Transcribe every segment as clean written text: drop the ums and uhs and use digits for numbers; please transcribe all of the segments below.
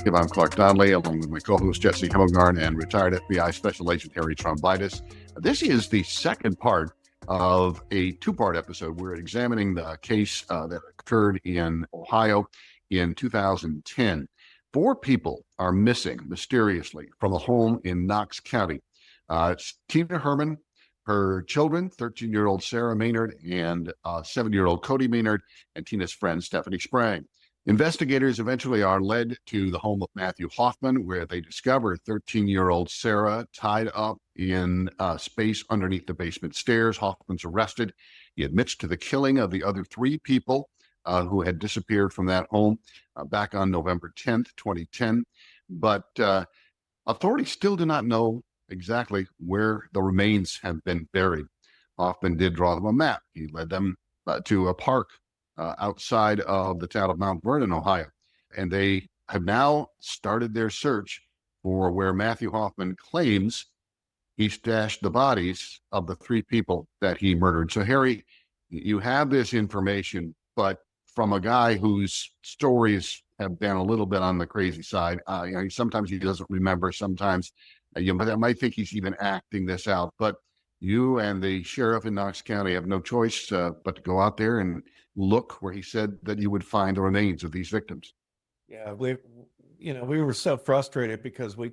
I'm Clark Donnelly, along with my co-host Jesse Hemmelgarn and retired FBI Special Agent Harry Trombitas. This is the second part of a two-part episode. We're examining the case that occurred in Ohio in 2010. Four people are missing mysteriously from a home in Knox County. It's Tina Herman, her children, 13-year-old Sarah Maynard and 7-year-old Cody Maynard, and Tina's friend Stephanie Sprang. Investigators eventually are led to the home of Matthew Hoffman, where they discover 13-year-old Sarah tied up in space underneath the basement stairs. Hoffman's arrested. He admits to the killing of the other three people who had disappeared from that home back on November 10th, 2010. But authorities still do not know exactly where the remains have been buried. Hoffman did draw them a map. He led them to a park outside of the town of Mount Vernon, Ohio. And they have now started their search for where Matthew Hoffman claims he stashed the bodies of the three people that he murdered. So, Harry, you have this information, but from a guy whose stories have been a little bit on the crazy side. Sometimes he doesn't remember. Sometimes you might think he's even acting this out. But you and the sheriff in Knox County have no choice but to go out there and look where he said that you would find the remains of these victims. Yeah, we were so frustrated because we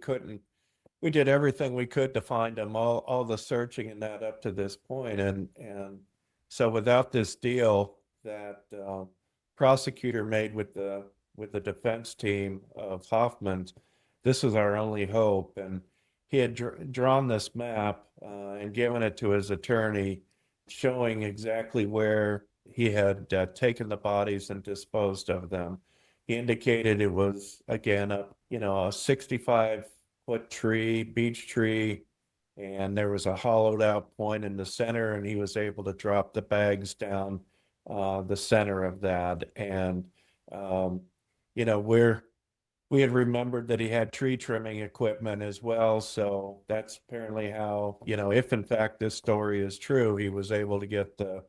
did everything we could to find them, all the searching and that up to this point. And so without this deal that prosecutor made with the defense team of Hoffman's, this was our only hope. And he had drawn this map and given it to his attorney, showing exactly where he had taken the bodies and disposed of them. He indicated it was, again, a 65-foot tree, beech tree, and there was a hollowed out point in the center, and he was able to drop the bags down the center of that. And, we had remembered that he had tree trimming equipment as well. So that's apparently how, if in fact this story is true, he was able to get the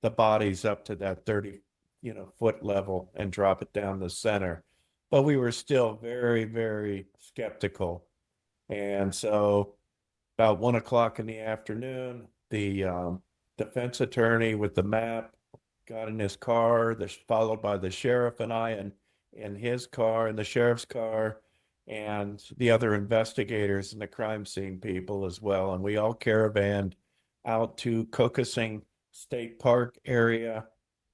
bodies up to that 30-foot level and drop it down the center. But we were still very, very skeptical. And so about 1 o'clock in the afternoon, the defense attorney with the map got in his car, followed by the sheriff and I, and in his car, in the sheriff's car, and the other investigators and the crime scene people as well. And we all caravanned out to Kokosing State Park area.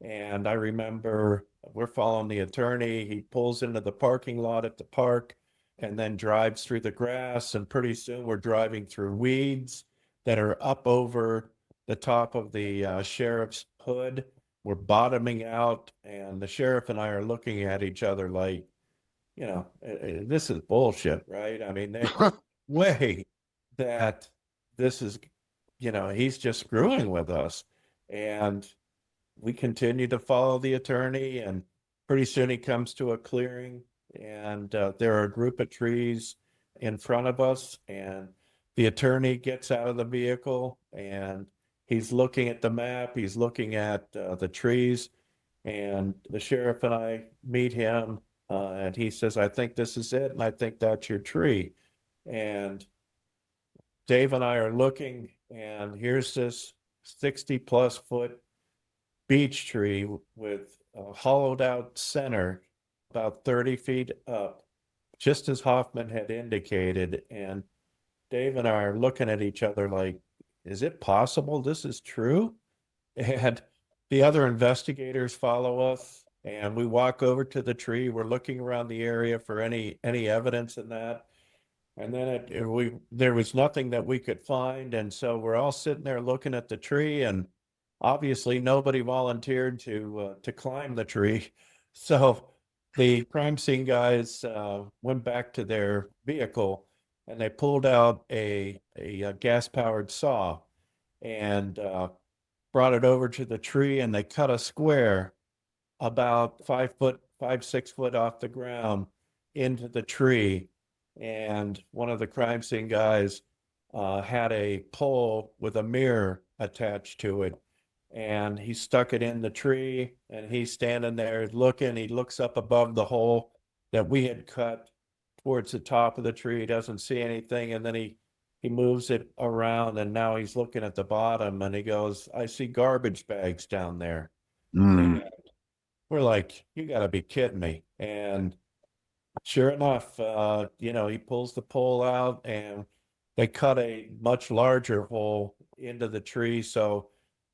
And I remember we're following the attorney. He pulls into the parking lot at the park and then drives through the grass. And pretty soon we're driving through weeds that are up over the top of the sheriff's hood. We're bottoming out, and the sheriff and I are looking at each other like, this is bullshit, right? I mean, there's no way that this is, he's just screwing with us. And we continue to follow the attorney, and pretty soon he comes to a clearing, and there are a group of trees in front of us, and the attorney gets out of the vehicle, and he's looking at the map, he's looking at the trees, and the sheriff and I meet him, and he says, "I think this is it, and I think that's your tree." And Dave and I are looking, and here's this 60-plus foot beech tree with a hollowed out center, about 30 feet up, just as Hoffman had indicated. And Dave and I are looking at each other like, is it possible this is true? And the other investigators follow us, and we walk over to the tree. We're looking around the area for any evidence in that. And then there was nothing that we could find. And so we're all sitting there looking at the tree, and obviously nobody volunteered to climb the tree. So the crime scene guys went back to their vehicle, and they pulled out a gas-powered saw and brought it over to the tree, and they cut a square about 6 foot off the ground into the tree. And one of the crime scene guys had a pole with a mirror attached to it, and he stuck it in the tree, and he's standing there looking. He looks up above the hole that we had cut, towards the top of the tree, doesn't see anything, and then he moves it around, and now he's looking at the bottom, and he goes, I see garbage bags down there. Hmm. And we're like, you got to be kidding me. And sure enough, he pulls the pole out, and they cut a much larger hole into the tree so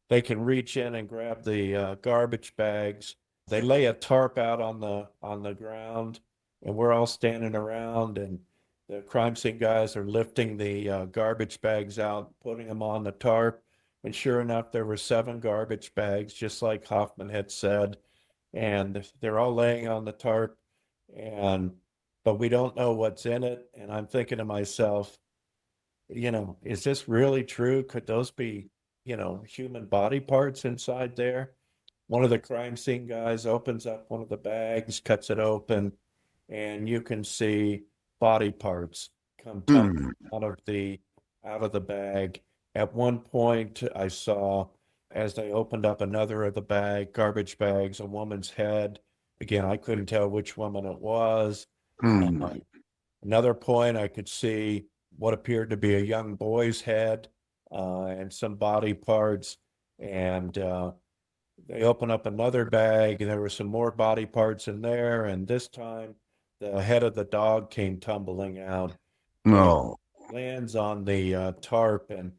they can reach in and grab the garbage bags. They lay a tarp out on the ground, and we're all standing around, and the crime scene guys are lifting the garbage bags out, putting them on the tarp. And sure enough, there were 7 garbage bags, just like Hoffman had said, and they're all laying on the tarp, and but we don't know what's in it. And I'm thinking to myself, is this really true? Could those be, human body parts inside there? One of the crime scene guys opens up one of the bags, cuts it open, and you can see body parts come tumbling Hmm. out of the bag. At one point, I saw, as they opened up another of the garbage bags, a woman's head. Again, I couldn't tell which woman it was. Hmm. Uh, Another point, I could see what appeared to be a young boy's head and some body parts. And they open up another bag, and there were some more body parts in there. And this time, the head of the dog came tumbling out and No. lands on the tarp. And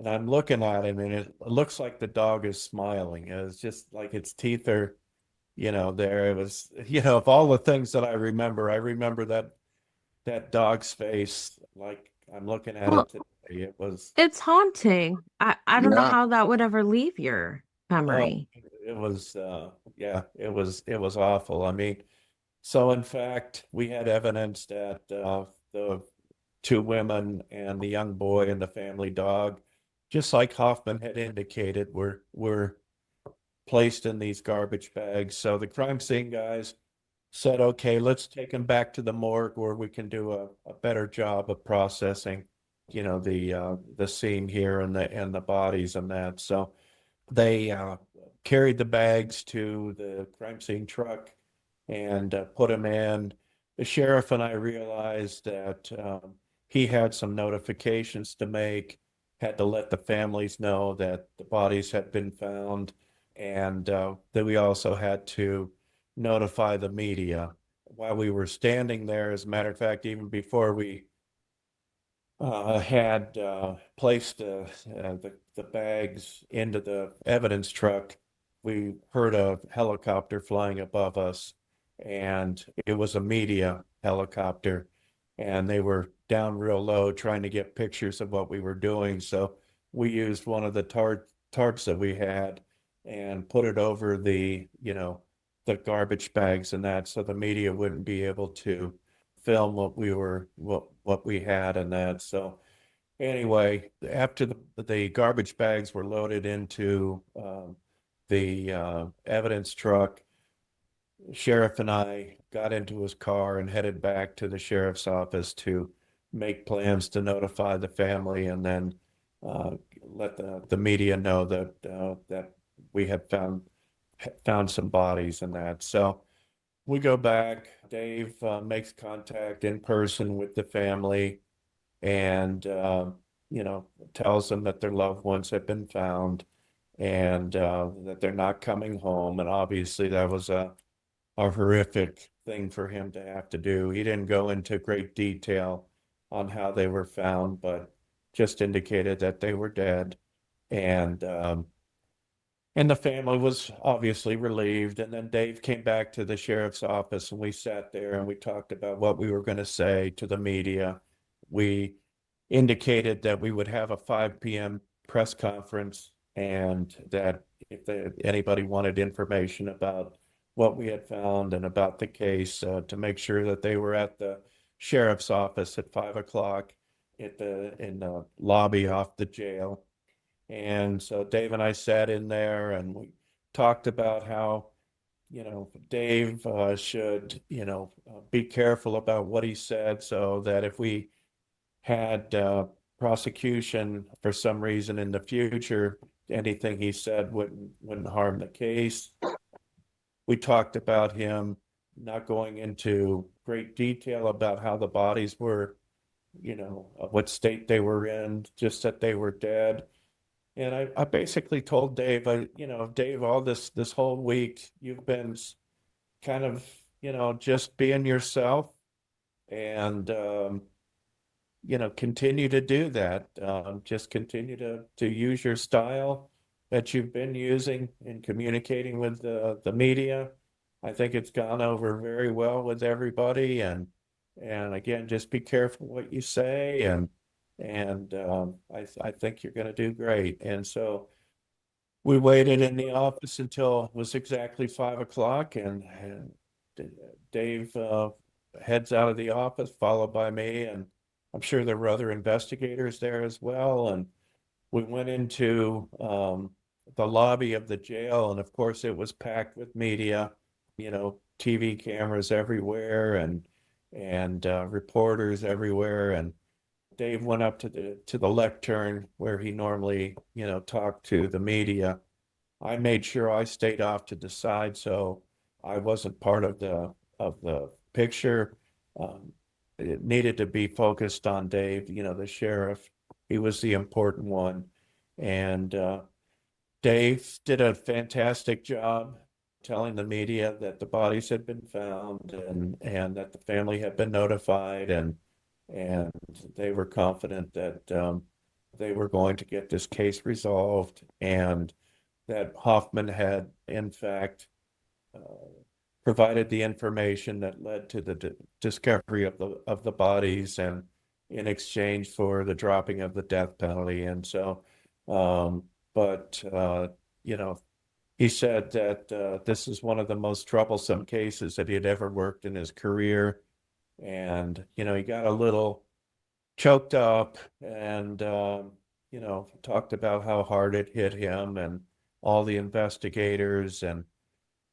I'm looking at him, and it looks like the dog is smiling. It's just like its teeth are, there. It was, of all the things that I remember that dog's face, like I'm looking at Well, it today. It was, It's haunting. I don't know yeah. how that would ever leave your oh, memory. it was, yeah, it was awful. I mean, so in fact, we had evidence that the 2 women and the young boy and the family dog, just like Hoffman had indicated, were placed in these garbage bags. So the crime scene guys said, okay, let's take him back to the morgue where we can do a better job of processing, the scene here and the bodies and that. So they carried the bags to the crime scene truck and put them in. The sheriff and I realized that he had some notifications to make, had to let the families know that the bodies had been found, and that we also had to notify the media. While we were standing there, as a matter of fact, even before we had placed the bags into the evidence truck, we heard a helicopter flying above us, and it was a media helicopter, and they were down real low trying to get pictures of what we were doing. So we used one of the tarps that we had and put it over the garbage bags and that, so the media wouldn't be able to film what we had and that. So anyway, after the garbage bags were loaded into the evidence truck, sheriff and I got into his car and headed back to the sheriff's office to make plans to notify the family, and then let the media know that we had found some bodies and that. So we go back. Dave makes contact in person with the family, and tells them that their loved ones have been found, and that they're not coming home. And obviously, that was a horrific thing for him to have to do. He didn't go into great detail on how they were found, but just indicated that they were dead. And and the family was obviously relieved. And then Dave came back to the sheriff's office, and we sat there and we talked about what we were going to say to the media. We indicated that we would have a 5 p.m. press conference, and that if anybody wanted information about what we had found and about the case, to make sure that they were at the sheriff's office at 5 o'clock in the lobby off the jail. And so Dave and I sat in there, and we talked about how, Dave should, be careful about what he said, so that if we had prosecution for some reason in the future, anything he said wouldn't harm the case. We talked about him not going into great detail about how the bodies were, what state they were in, just that they were dead. And I basically told Dave, Dave, all this whole week, you've been kind of, just being yourself and, continue to do that. Just continue to use your style that you've been using in communicating with the media. I think it's gone over very well with everybody, and again, just be careful what you say, and I think you're going to do great. And so we waited in the office until it was exactly 5 o'clock, and Dave heads out of the office, followed by me, and I'm sure there were other investigators there as well. And we went into the lobby of the jail, and of course, it was packed with media, TV cameras everywhere, and reporters everywhere. And Dave went up to the lectern where he normally, talked to the media. I made sure I stayed off to the side, so I wasn't part of the picture. It needed to be focused on Dave, the sheriff. He was the important one, and Dave did a fantastic job telling the media that the bodies had been found and that the family had been notified, and they were confident that they were going to get this case resolved, and that Hoffman had, in fact, provided the information that led to the discovery of the bodies, and in exchange for the dropping of the death penalty. And so, but he said that this is one of the most troublesome cases that he had ever worked in his career. And, he got a little choked up and, talked about how hard it hit him and all the investigators. And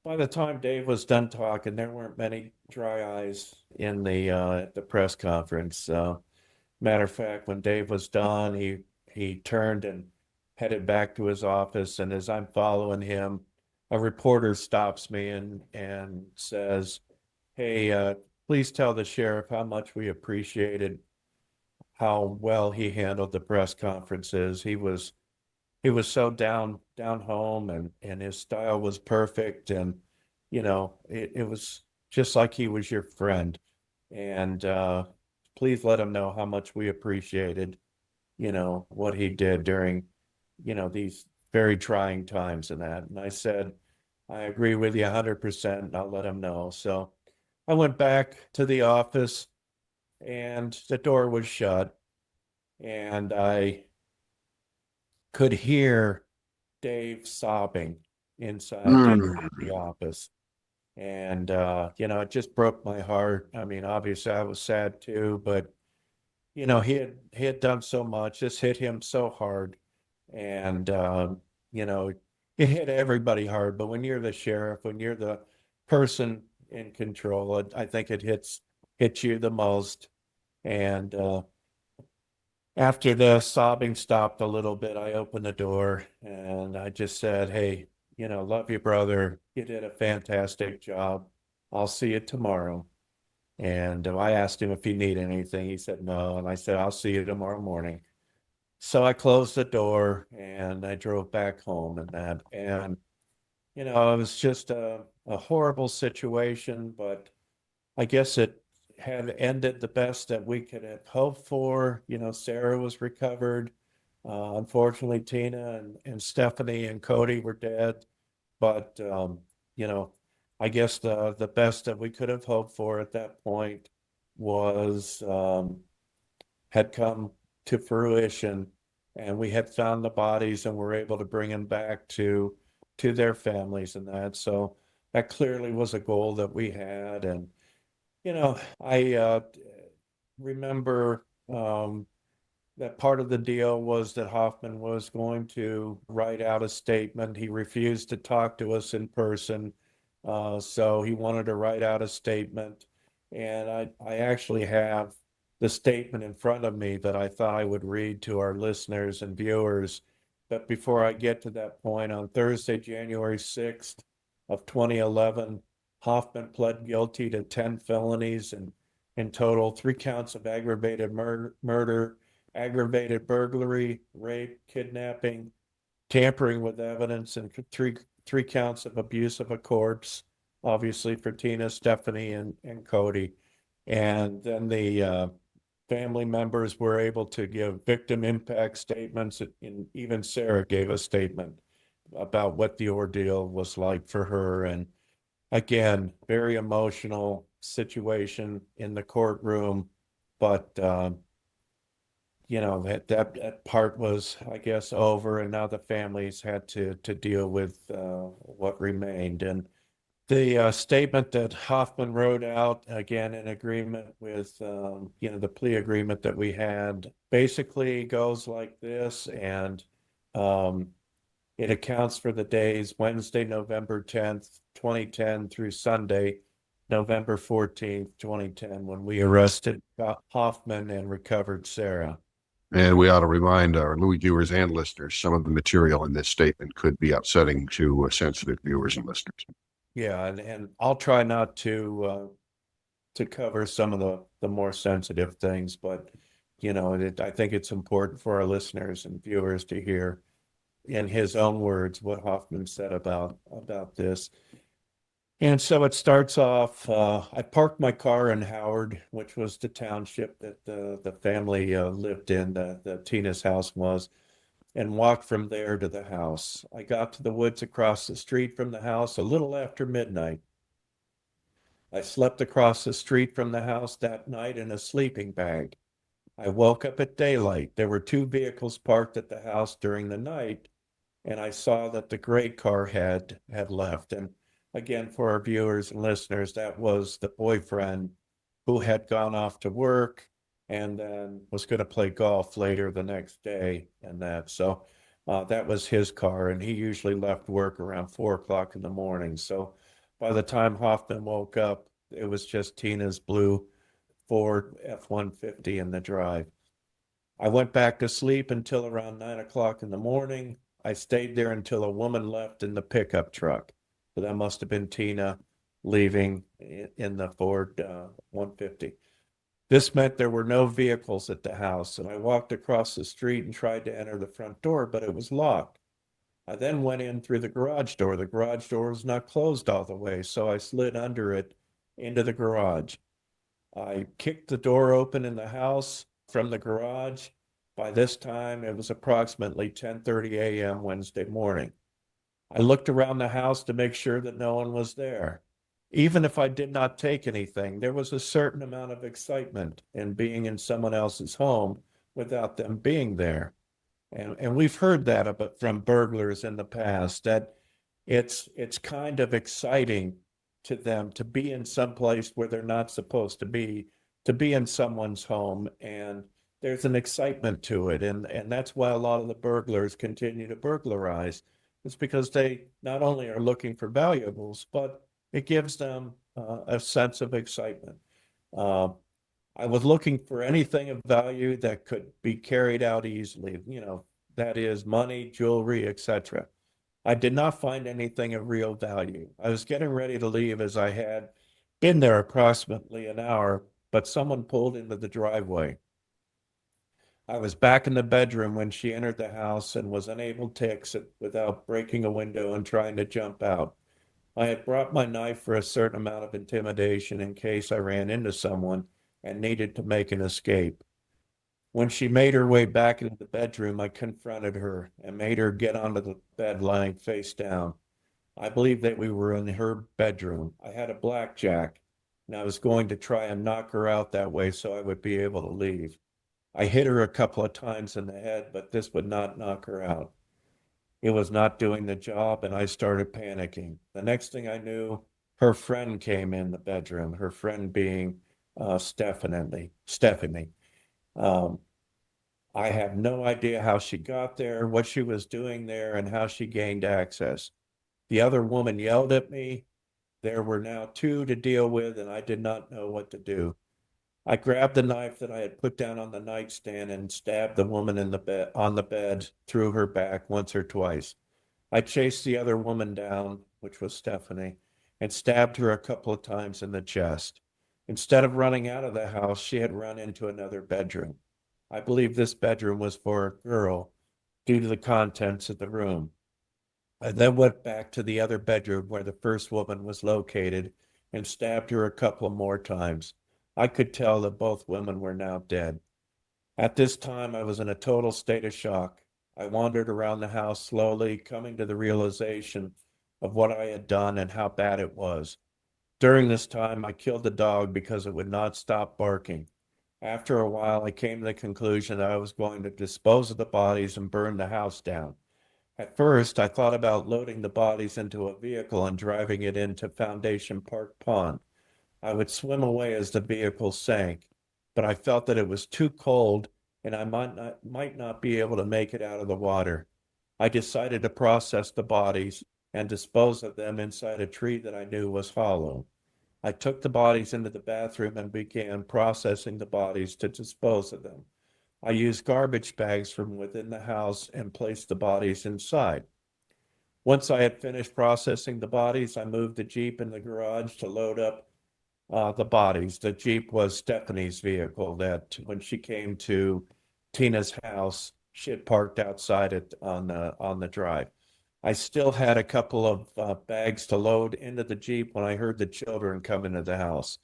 by the time Dave was done talking, there weren't many dry eyes in at the press conference. Matter of fact, when Dave was done, he turned and headed back to his office. And as I'm following him, a reporter stops me and says, "Hey, please tell the sheriff how much we appreciated how well he handled the press conferences. He was so down home, and his style was perfect, and it was just like he was your friend. And please let him know how much we appreciated what he did during these very trying times and that." And I said, "I agree with you 100%, and I'll let him know." So I went back to the office, and the door was shut, and I could hear Dave sobbing inside the office. And, it just broke my heart. I mean, obviously I was sad too, but, he had done so much. This hit him so hard. And, it hit everybody hard. But when you're the sheriff, when you're the person in control, I think it hits you the most. And, after the sobbing stopped a little bit, I opened the door and I just said, "Hey, love you, brother. You did a fantastic job. I'll see you tomorrow." And I asked him if he needed anything. He said no. And I said, "I'll see you tomorrow morning." So I closed the door and I drove back home and that. And, it was just a horrible situation, but I guess it had ended the best that we could have hoped for. Sarah was recovered. Unfortunately, Tina and Stephanie and Cody were dead. But, I guess the best that we could have hoped for at that point was had come to fruition, and we had found the bodies and were able to bring them back to their families and that. So that clearly was a goal that we had. And I remember that part of the deal was that Hoffman was going to write out a statement. He refused to talk to us in person, so he wanted to write out a statement. And I actually have the statement in front of me that I thought I would read to our listeners and viewers. But before I get to that point, on Thursday, January 6th of 2011, Hoffman pled guilty to 10 felonies and in total 3 counts of aggravated murder, aggravated burglary, rape, kidnapping, tampering with evidence, and three counts of abuse of a corpse, obviously for Tina, Stephanie, and Cody. And then the family members were able to give victim impact statements, and even Sarah gave a statement about what the ordeal was like for her. And again, very emotional situation in the courtroom, but that part was, I guess, over, and now the families had to deal with what remained. And the statement that Hoffman wrote out, again in agreement with the plea agreement that we had, basically goes like this, and it accounts for the days Wednesday, November 10th, 2010 through Sunday, November 14th, 2010, when we arrested Hoffman and recovered Sarah. And we ought to remind our Louis viewers and listeners, some of the material in this statement could be upsetting to sensitive viewers and listeners. Yeah, and I'll try not to cover some of the more sensitive things, but I think it's important for our listeners and viewers to hear in his own words what Hoffman said about this. And so it starts off, I parked my car in Howard, which was the township that the family lived in, the Tina's house was, and walked from there to the house. I got to the woods across the street from the house a little after midnight. I slept across the street from the house that night in a sleeping bag. I woke up at daylight. There were 2 vehicles parked at the house during the night, and I saw that the gray car had left. And again, for our viewers and listeners, that was the boyfriend who had gone off to work and then was going to play golf later the next day. And so that was his car, and he usually left work around 4 o'clock in the morning. So by the time Hoffman woke up, it was just Tina's blue Ford F-150 in the drive. I went back to sleep until around 9 o'clock in the morning. I stayed there until a woman left in the pickup truck. So that must have been Tina leaving in the Ford 150. This meant there were no vehicles at the house, and I walked across the street and tried to enter the front door, but it was locked. I then went in through the garage door. The garage door was not closed all the way, so I slid under it into the garage. I kicked the door open in the house from the garage. By this time, it was approximately 10:30 a.m. Wednesday morning. I looked around the house to make sure that no one was there. Even if I did not take anything, there was a certain amount of excitement in being in someone else's home without them being there. And we've heard that from burglars in the past, that it's kind of exciting to them to be in some place where they're not supposed to be in someone's home, and there's an excitement to it. And that's why a lot of the burglars continue to burglarize. It's because they not only are looking for valuables, but it gives them a sense of excitement. I was looking for anything of value that could be carried out easily, that is money, jewelry, etc. I did not find anything of real value. I was getting ready to leave, as I had been there approximately an hour, but someone pulled into the driveway. I was back in the bedroom when she entered the house and was unable to exit without breaking a window and trying to jump out. I had brought my knife for a certain amount of intimidation in case I ran into someone and needed to make an escape. When she made her way back into the bedroom, I confronted her and made her get onto the bed lying face down. I believed that we were in her bedroom. I had a blackjack, and I was going to try and knock her out that way so I would be able to leave. I hit her a couple of times in the head, but this would not knock her out. It was not doing the job, and I started panicking. The next thing I knew, her friend came in the bedroom, her friend being Stephanie. I have no idea how she got there, what she was doing there, and how she gained access. The other woman yelled at me. There were now 2 to deal with, and I did not know what to do. I grabbed the knife that I had put down on the nightstand and stabbed the woman on the bed through her back once or twice. I chased the other woman down, which was Stephanie, and stabbed her a couple of times in the chest. Instead of running out of the house, she had run into another bedroom. I believe this bedroom was for a girl due to the contents of the room. I then went back to the other bedroom where the first woman was located and stabbed her a couple more times. I could tell that both women were now dead. At this time, I was in a total state of shock. I wandered around the house slowly, coming to the realization of what I had done and how bad it was. During this time, I killed the dog because it would not stop barking. After a while, I came to the conclusion that I was going to dispose of the bodies and burn the house down. At first, I thought about loading the bodies into a vehicle and driving it into Foundation Park Pond. I would swim away as the vehicle sank, but I felt that it was too cold and I might not be able to make it out of the water. I decided to process the bodies and dispose of them inside a tree that I knew was hollow. I took the bodies into the bathroom and began processing the bodies to dispose of them. I used garbage bags from within the house and placed the bodies inside. Once I had finished processing the bodies, I moved the Jeep in the garage to load up the bodies. The Jeep was Stephanie's vehicle that when she came to Tina's house, she had parked outside it on the drive. I still had a couple of bags to load into the Jeep when I heard the children come into the house.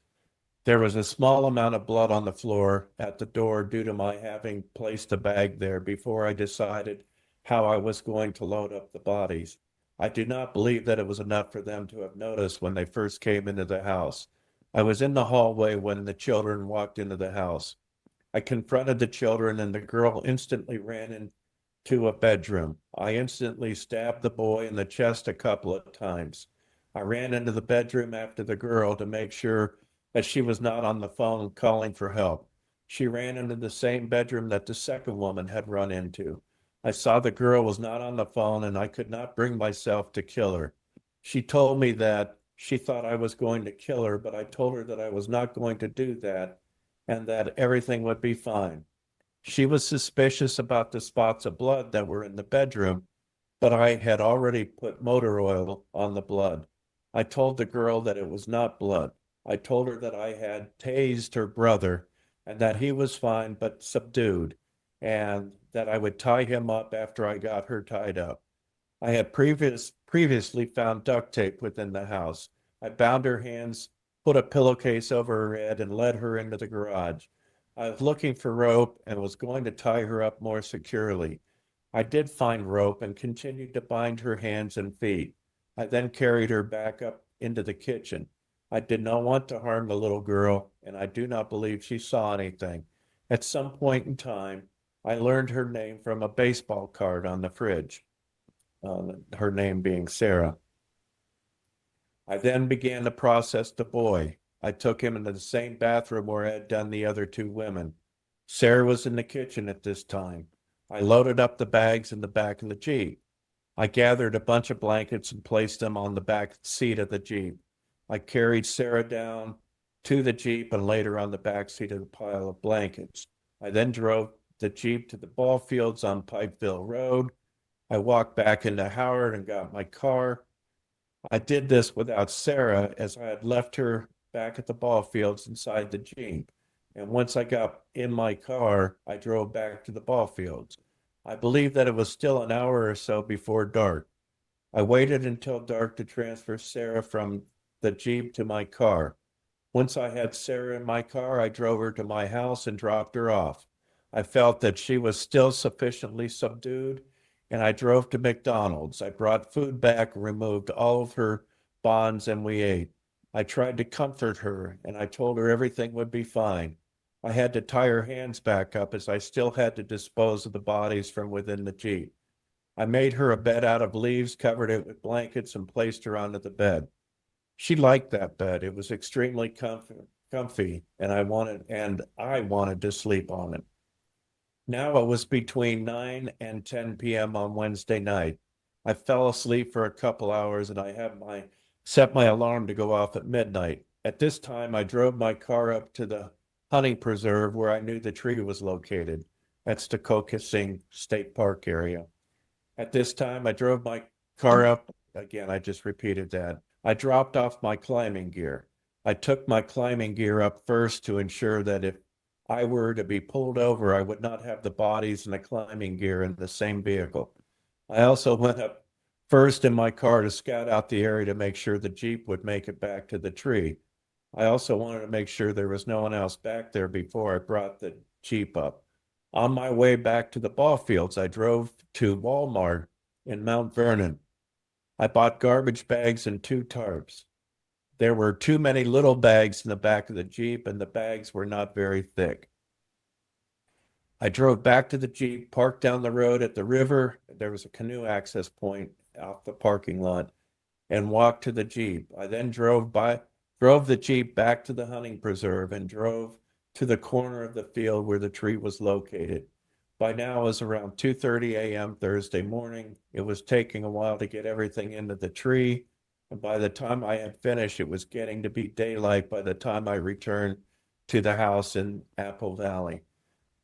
There was a small amount of blood on the floor at the door due to my having placed a bag there before I decided how I was going to load up the bodies. I do not believe that it was enough for them to have noticed when they first came into the house. I was in the hallway when the children walked into the house. I confronted the children and the girl instantly ran into a bedroom. I instantly stabbed the boy in the chest a couple of times. I ran into the bedroom after the girl to make sure that she was not on the phone calling for help. She ran into the same bedroom that the second woman had run into. I saw the girl was not on the phone and I could not bring myself to kill her. She told me that she thought I was going to kill her, but I told her that I was not going to do that and that everything would be fine. She was suspicious about the spots of blood that were in the bedroom, but I had already put motor oil on the blood. I told the girl that it was not blood. I told her that I had tased her brother and that he was fine but subdued, and that I would tie him up after I got her tied up. I had previously found duct tape within the house. I bound her hands, put a pillowcase over her head, and led her into the garage. I was looking for rope and was going to tie her up more securely. I did find rope and continued to bind her hands and feet. I then carried her back up into the kitchen. I did not want to harm the little girl, and I do not believe she saw anything. At some point in time, I learned her name from a baseball card on the fridge, her name being Sarah. I then began to process the boy. I took him into the same bathroom where I had done the other two women. Sarah was in the kitchen at this time. I loaded up the bags in the back of the Jeep. I gathered a bunch of blankets and placed them on the back seat of the Jeep. I carried Sarah down to the Jeep and laid her on the back seat of the pile of blankets. I then drove the Jeep to the ball fields on Pikeville Road. I walked back into Howard and got my car. I did this without Sarah as I had left her back at the ball fields inside the Jeep. And once I got in my car, I drove back to the ball fields. I believe that it was still an hour or so before dark. I waited until dark to transfer Sarah from the Jeep to my car. Once I had Sarah in my car, I drove her to my house and dropped her off. I felt that she was still sufficiently subdued, and I drove to McDonald's. I brought food back, removed all of her bonds, and we ate. I tried to comfort her, and I told her everything would be fine. I had to tie her hands back up as I still had to dispose of the bodies from within the Jeep. I made her a bed out of leaves, covered it with blankets, and placed her onto the bed. She liked that bed. It was extremely comfy, and I wanted to sleep on it. Now it was between 9 and 10 p.m. on Wednesday night. I fell asleep for a couple hours and set my alarm to go off at midnight. At this time, I drove my car up to the hunting preserve where I knew the tree was located. That's the Kokosing State Park area. At this time, I drove my car up again, I just repeated that. I dropped off my climbing gear. I took my climbing gear up first to ensure that if I were to be pulled over, I would not have the bodies and the climbing gear in the same vehicle. I also went up first in my car to scout out the area to make sure the Jeep would make it back to the tree. I also wanted to make sure there was no one else back there before I brought the Jeep up. On my way back to the ball fields, I drove to Walmart in Mount Vernon. I bought garbage bags and 2 tarps. There were too many little bags in the back of the Jeep, and the bags were not very thick. I drove back to the Jeep, parked down the road at the river. There was a canoe access point off the parking lot, and walked to the Jeep. I then drove the Jeep back to the hunting preserve and drove to the corner of the field where the tree was located. By now it was around 2:30 a.m. Thursday morning. It was taking a while to get everything into the tree. And by the time I had finished, it was getting to be daylight by the time I returned to the house in Apple Valley.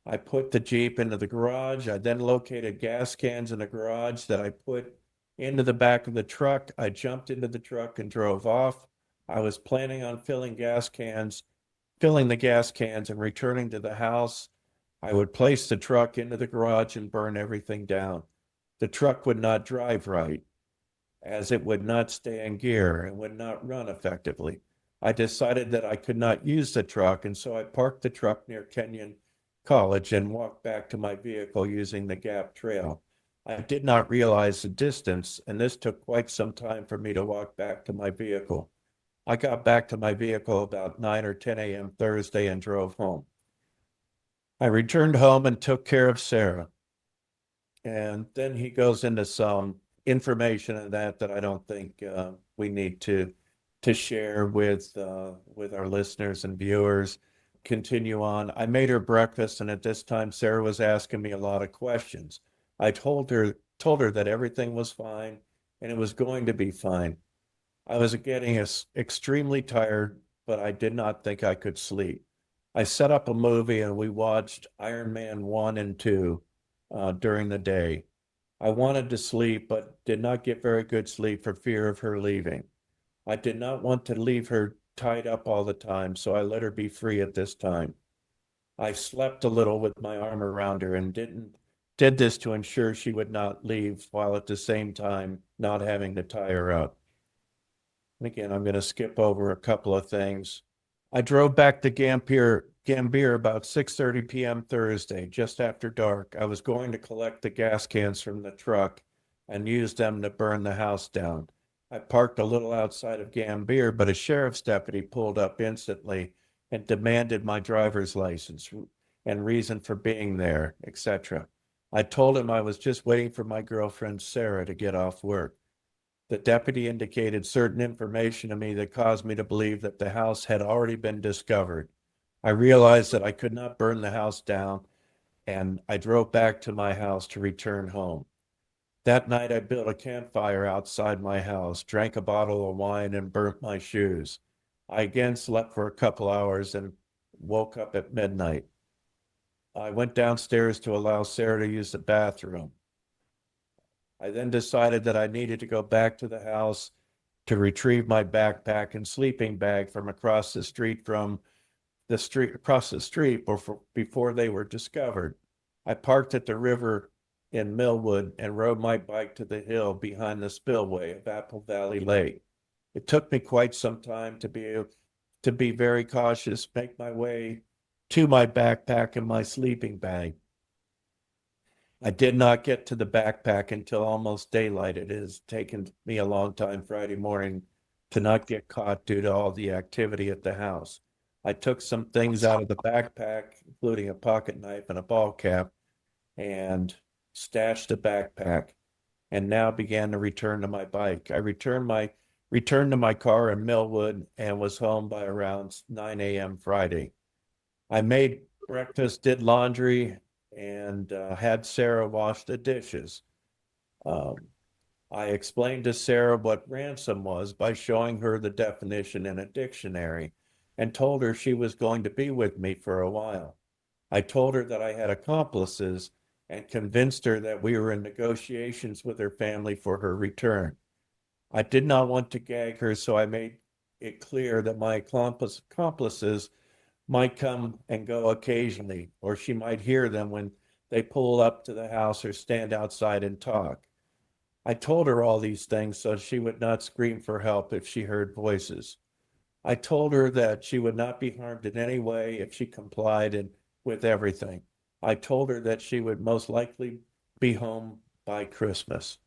I put the Jeep into the garage. I then located gas cans in the garage that I put into the back of the truck. I jumped into the truck and drove off. I was planning on filling the gas cans and returning to the house. I would place the truck into the garage and burn everything down. The truck would not drive right, as it would not stay in gear and would not run effectively. I decided that I could not use the truck, and so I parked the truck near Kenyon College and walked back to my vehicle using the Gap Trail. I did not realize the distance, and this took quite some time for me to walk back to my vehicle. I got back to my vehicle about 9 or 10 a.m. Thursday and drove home. I returned home and took care of Sarah. And then he goes into some information in that I don't think we need to share with our listeners and viewers. Continue on. I made her breakfast, and at this time, Sarah was asking me a lot of questions. I told her that everything was fine and it was going to be fine. I was getting extremely tired, but I did not think I could sleep. I set up a movie and we watched Iron Man 1 and 2 during the day. I wanted to sleep, but did not get very good sleep for fear of her leaving. I did not want to leave her tied up all the time, so I let her be free at this time. I slept a little with my arm around her and did this to ensure she would not leave, while at the same time not having to tie her up. And again, I'm going to skip over a couple of things. I drove back to Gambier about 6:30 p.m. Thursday, just after dark. I was going to collect the gas cans from the truck and use them to burn the house down. I parked a little outside of Gambier, but a sheriff's deputy pulled up instantly and demanded my driver's license and reason for being there, etc. I told him I was just waiting for my girlfriend Sarah to get off work. The deputy indicated certain information to me that caused me to believe that the house had already been discovered. I realized that I could not burn the house down, and I drove back to my house to return home. That night, I built a campfire outside my house, drank a bottle of wine, and burnt my shoes. I again slept for a couple hours and woke up at midnight. I went downstairs to allow Sarah to use the bathroom. I then decided that I needed to go back to the house to retrieve my backpack and sleeping bag from across the street before they were discovered. I parked at the river in Millwood and rode my bike to the hill behind the spillway of Apple Valley Lake. It took me quite some time to be very cautious, make my way to my backpack and my sleeping bag. I did not get to the backpack until almost daylight. It has taken me a long time Friday morning to not get caught due to all the activity at the house. I took some things out of the backpack, including a pocket knife and a ball cap, and stashed the backpack, and now began to return to my bike. I returned to my car in Millwood and was home by around 9 a.m. Friday. I made breakfast, did laundry, and had Sarah wash the dishes. I explained to Sarah what ransom was by showing her the definition in a dictionary and told her she was going to be with me for a while. I told her that I had accomplices and convinced her that we were in negotiations with her family for her return. I did not want to gag her, so I made it clear that my accomplices might come and go occasionally, or she might hear them when they pull up to the house or stand outside and talk. I told her all these things so she would not scream for help if she heard voices. I told her that she would not be harmed in any way if she complied with everything. I told her that she would most likely be home by Christmas.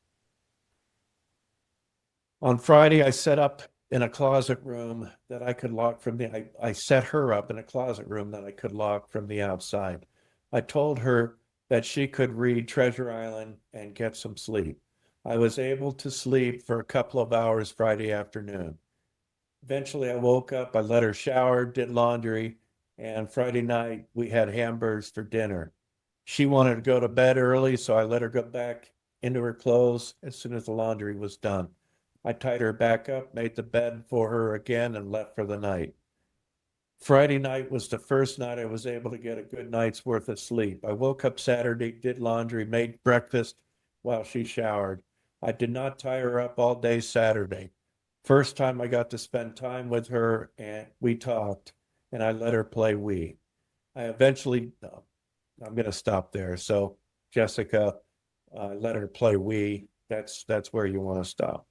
On Friday, I set up in a closet room that I could lock from I set her up in a closet room that I could lock from the outside. I told her that she could read Treasure Island and get some sleep. I was able to sleep for a couple of hours Friday afternoon. Eventually, I woke up, I let her shower, did laundry, and Friday night we had hamburgers for dinner. She wanted to go to bed early, so I let her go back into her clothes as soon as the laundry was done. I tied her back up, made the bed for her again, and left for the night. Friday night was the first night I was able to get a good night's worth of sleep. I woke up Saturday, did laundry, made breakfast while she showered. I did not tie her up all day Saturday. First time I got to spend time with her, and we talked, and I let her play Wii. I eventually, I'm going to stop there. So, Jessica, let her play Wii. That's where you want to stop.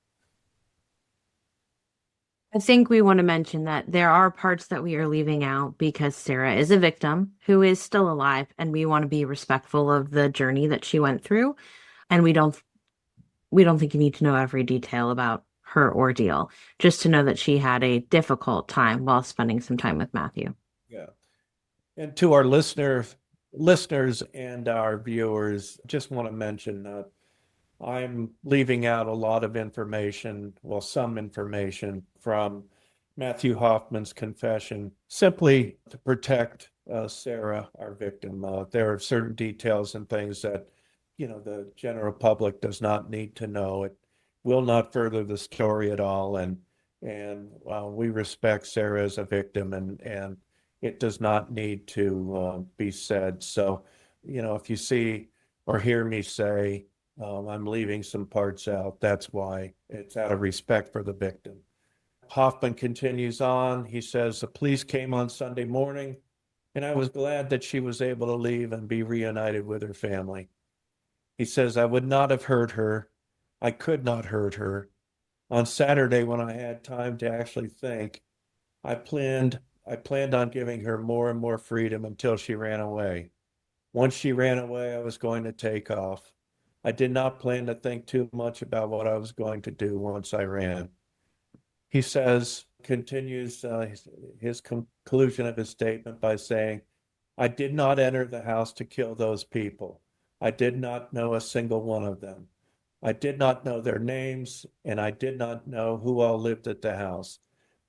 I think we want to mention that there are parts that we are leaving out because Sarah is a victim who is still alive, and we want to be respectful of the journey that she went through. And we don't think you need to know every detail about her ordeal, just to know that she had a difficult time while spending some time with Matthew. Yeah. And to our listeners and our viewers, just want to mention that I'm leaving out a lot of information, well, some information from Matthew Hoffman's confession, simply to protect Sarah, our victim. There are certain details and things that, the general public does not need to know. It will not further the story at all, and we respect Sarah as a victim, and it does not need to be said. So, if you see or hear me say, I'm leaving some parts out. That's why. It's out of respect for the victim. Hoffman continues on. He says, the police came on Sunday morning, and I was glad that she was able to leave and be reunited with her family. He says, I would not have hurt her. I could not hurt her. On Saturday, when I had time to actually think, I planned on giving her more and more freedom until she ran away. Once she ran away, I was going to take off. I did not plan to think too much about what I was going to do once I ran. He continues his conclusion of his statement by saying, I did not enter the house to kill those people. I did not know a single one of them. I did not know their names, and I did not know who all lived at the house.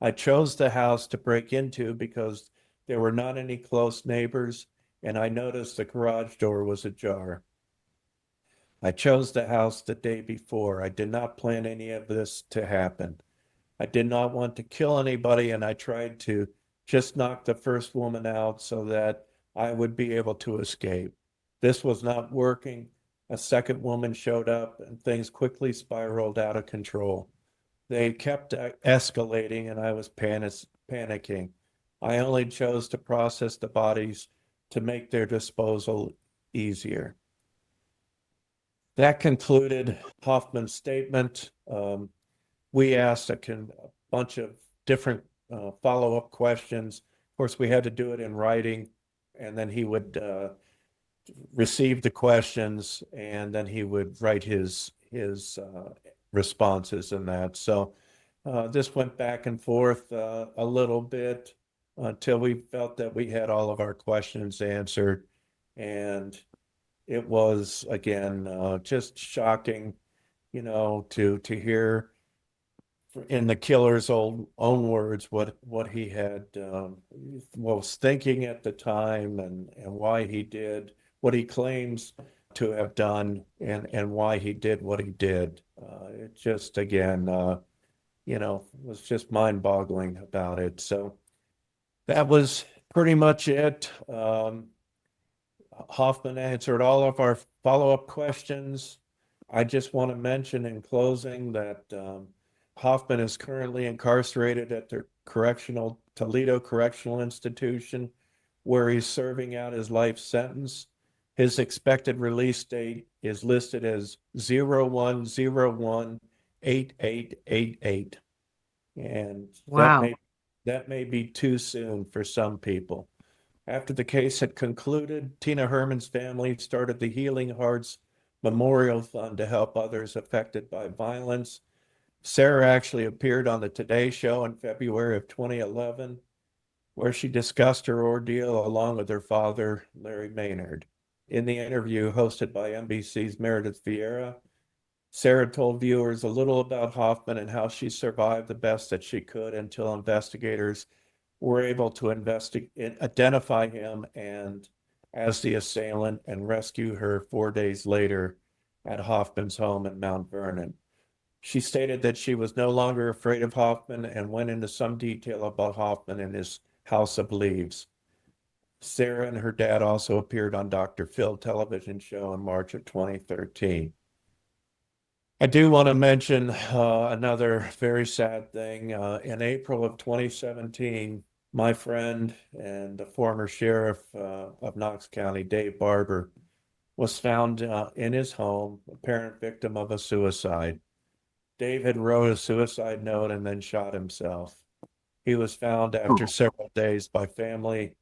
I chose the house to break into because there were not any close neighbors, and I noticed the garage door was ajar. I chose the house the day before. I did not plan any of this to happen. I did not want to kill anybody, and I tried to just knock the first woman out so that I would be able to escape. This was not working. A second woman showed up, and things quickly spiraled out of control. They kept escalating, and I was panicking. I only chose to process the bodies to make their disposal easier. That concluded Hoffman's statement. We asked a bunch of different follow-up questions. Of course, we had to do it in writing, and then he would receive the questions, and then he would write his responses in that. So this went back and forth a little bit until we felt that we had all of our questions answered, and it was again just shocking, to hear in the killer's own words what he had was thinking at the time, and why he did what he claims to have done, and why he did what he did. It just again was just mind-boggling about it. So that was pretty much it. Hoffman answered all of our follow-up questions. I just want to mention in closing that Hoffman is currently incarcerated at the Toledo Correctional Institution, where he's serving out his life sentence. His expected release date is listed as 01/01/8888. And Wow. that may be too soon for some people. After the case had concluded, Tina Herman's family started the Healing Hearts Memorial Fund to help others affected by violence. Sarah actually appeared on the Today Show in February of 2011, where she discussed her ordeal along with her father, Larry Maynard. In the interview hosted by NBC's Meredith Vieira, Sarah told viewers a little about Hoffman and how she survived the best that she could until investigators were able to identify him and as the assailant and rescue her 4 days later at Hoffman's home in Mount Vernon. She stated that she was no longer afraid of Hoffman and went into some detail about Hoffman and his House of Leaves. Sarah and her dad also appeared on Dr. Phil television show in March of 2013. I do want to mention another very sad thing. In April of 2017, my friend and the former sheriff of Knox County, Dave Barber, was found in his home, apparent victim of a suicide. Dave had wrote a suicide note and then shot himself. He was found after several days by family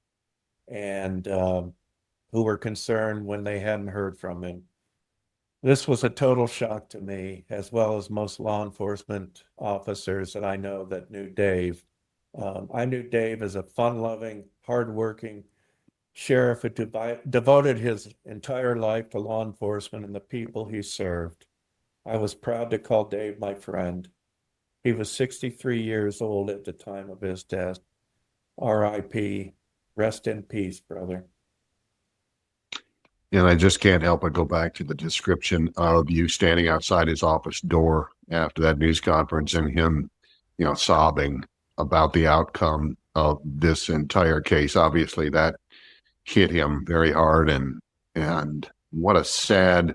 and who were concerned when they hadn't heard from him. This was a total shock to me, as well as most law enforcement officers that I know that knew Dave. I knew Dave as a fun-loving, hardworking sheriff who devoted his entire life to law enforcement and the people he served. I was proud to call Dave my friend. He was 63 years old at the time of his death. R.I.P. Rest in peace, brother. And I just can't help but go back to the description of you standing outside his office door after that news conference and him, sobbing about the outcome of this entire case. Obviously, that hit him very hard, and what a sad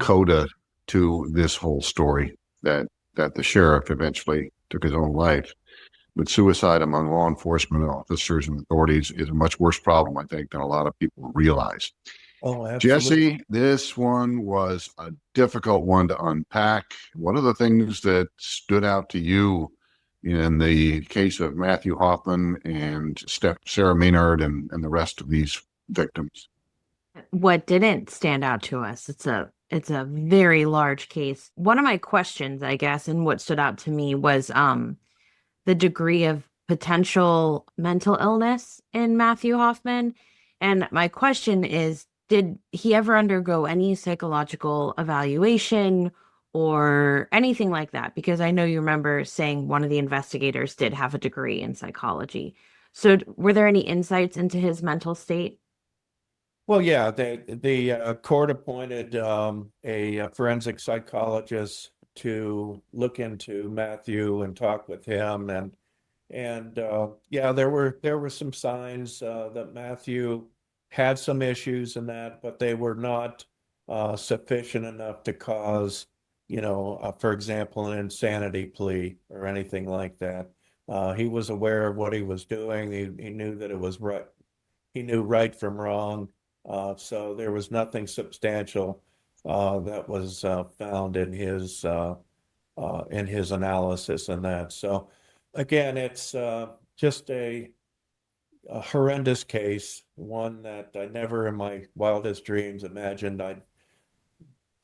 coda to this whole story that the sheriff eventually took his own life. But suicide among law enforcement officers and authorities is a much worse problem, I think, than a lot of people realize. Oh, absolutely. Jesse, this one was a difficult one to unpack. What are the things that stood out to you in the case of Matthew Hoffman and Sarah Maynard and the rest of these victims? What didn't stand out to us? It's a very large case. One of my questions, I guess, and what stood out to me was the degree of potential mental illness in Matthew Hoffman. And my question is, did he ever undergo any psychological evaluation or anything like that? Because I know you remember saying one of the investigators did have a degree in psychology. So were there any insights into his mental state? Well, yeah, the court appointed a forensic psychologist to look into Matthew and talk with him, and yeah, there were some signs that Matthew had some issues in that, but they were not sufficient enough to cause, for example, an insanity plea or anything like that. He was aware of what he was doing. He knew that it was right. He knew right from wrong. So there was nothing substantial that was found in his analysis and that. So again, it's just a horrendous case, one that I never in my wildest dreams imagined I'd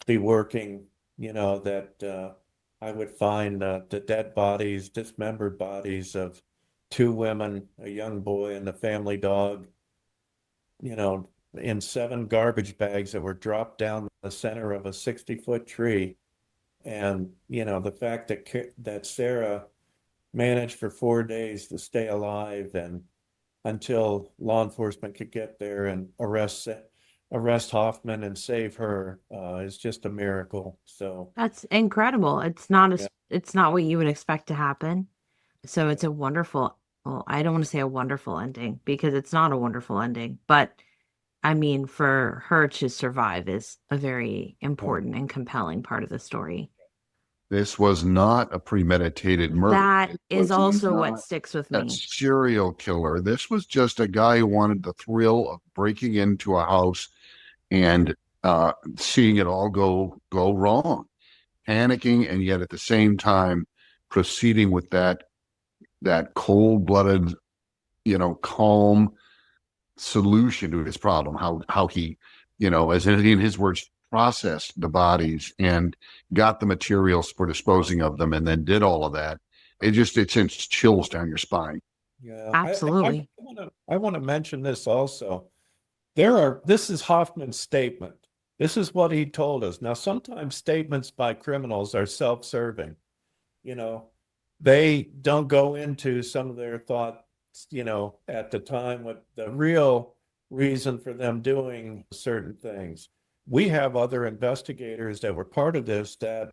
be working, that I would find the dead bodies, dismembered bodies of two women, a young boy and a family dog, in 7 garbage bags that were dropped down the center of a 60-foot tree. And, the fact that Sarah managed for 4 days to stay alive and until law enforcement could get there and arrest Hoffman and save her is just a miracle. So That's incredible. It's not yeah. it's not what you would expect to happen. So it's a wonderful, well, I don't want to say a wonderful ending because it's not a wonderful ending, but I mean, for her to survive is a very important and compelling part of the story. This was not a premeditated murder. That It is was also what not sticks with a me. serial killer. This was just a guy who wanted the thrill of breaking into a house and seeing it all go wrong, panicking, and yet at the same time proceeding with that cold-blooded, calm solution to his problem. How he, as in his words, processed the bodies and got the materials for disposing of them, and then did all of that. It sends chills down your spine. Yeah, Absolutely. I want to mention this also. This is Hoffman's statement. This is what he told us. Now, sometimes statements by criminals are self-serving. They don't go into some of their thoughts, at the time, what the real reason for them doing certain things. We have other investigators that were part of this that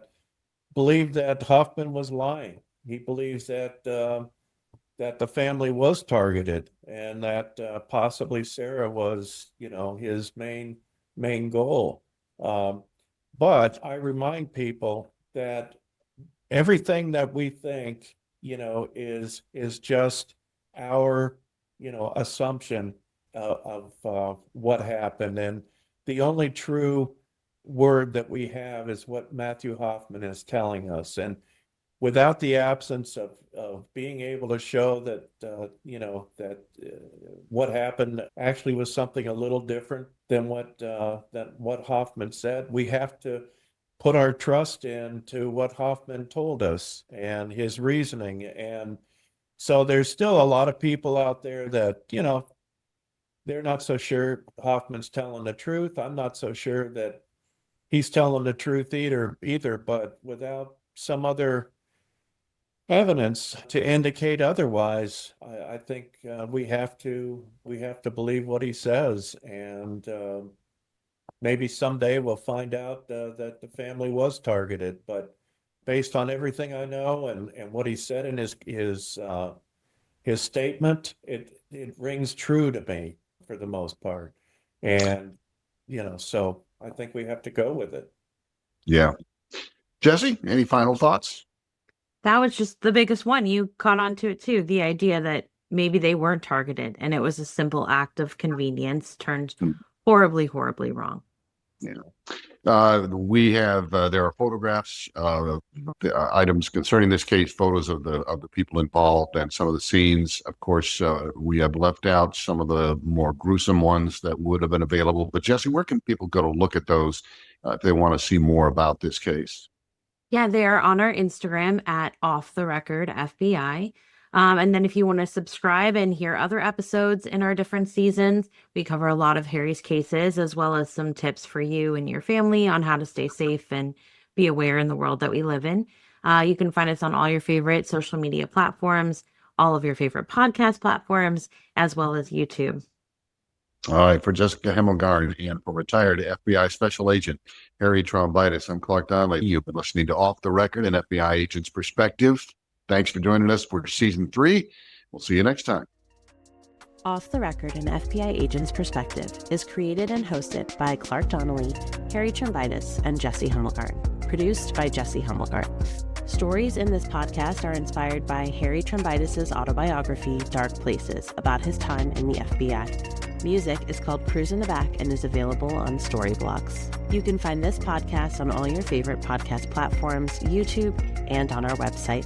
believe that Hoffman was lying. He believes that that the family was targeted and that possibly Sarah was, his main goal. But I remind people that everything that we think, is just our, assumption of what happened. And the only true word that we have is what Matthew Hoffman is telling us. And without the absence of being able to show that, that what happened actually was something a little different than what Hoffman said, we have to put our trust into what Hoffman told us and his reasoning. And so there's still a lot of people out there that, they're not so sure Hoffman's telling the truth. I'm not so sure that he's telling the truth either, but without some other evidence to indicate otherwise, I think we have to believe what he says, and maybe someday we'll find out that the family was targeted. But based on everything I know and what he said in his statement, it rings true to me for the most part, and so I think we have to go with it. Yeah. Jesse, any final thoughts? That was just the biggest one. You caught on to it too. The idea that maybe they weren't targeted and it was a simple act of convenience turned horribly, horribly wrong. Yeah. We have there are photographs of the items concerning this case, photos of the people involved and some of the scenes. Of course, we have left out some of the more gruesome ones that would have been available. But Jesse, where can people go to look at those if they want to see more about this case? Yeah, they are on our Instagram at Off the Record FBI. And then if you want to subscribe and hear other episodes in our different seasons, we cover a lot of Harry's cases, as well as some tips for you and your family on how to stay safe and be aware in the world that we live in. You can find us on all your favorite social media platforms, all of your favorite podcast platforms, as well as YouTube. All right, for Jessica Hemmelgarn and for retired FBI Special Agent Harry Trombitas, I'm Clark Donnelly. You've been listening to Off the Record, an FBI agent's perspective. Thanks for joining us for season 3. We'll see you next time. Off the Record, an FBI agent's perspective is created and hosted by Clark Donnelly, Harry Trombitas, and Jesse Hemmelgarn. Produced by Jesse Hemmelgarn. Stories in this podcast are inspired by Harry Trombitas' autobiography, Dark Places, about his time in the FBI. Music is called Cruise in the Back and is available on Storyblocks. You can find this podcast on all your favorite podcast platforms, YouTube, and on our website.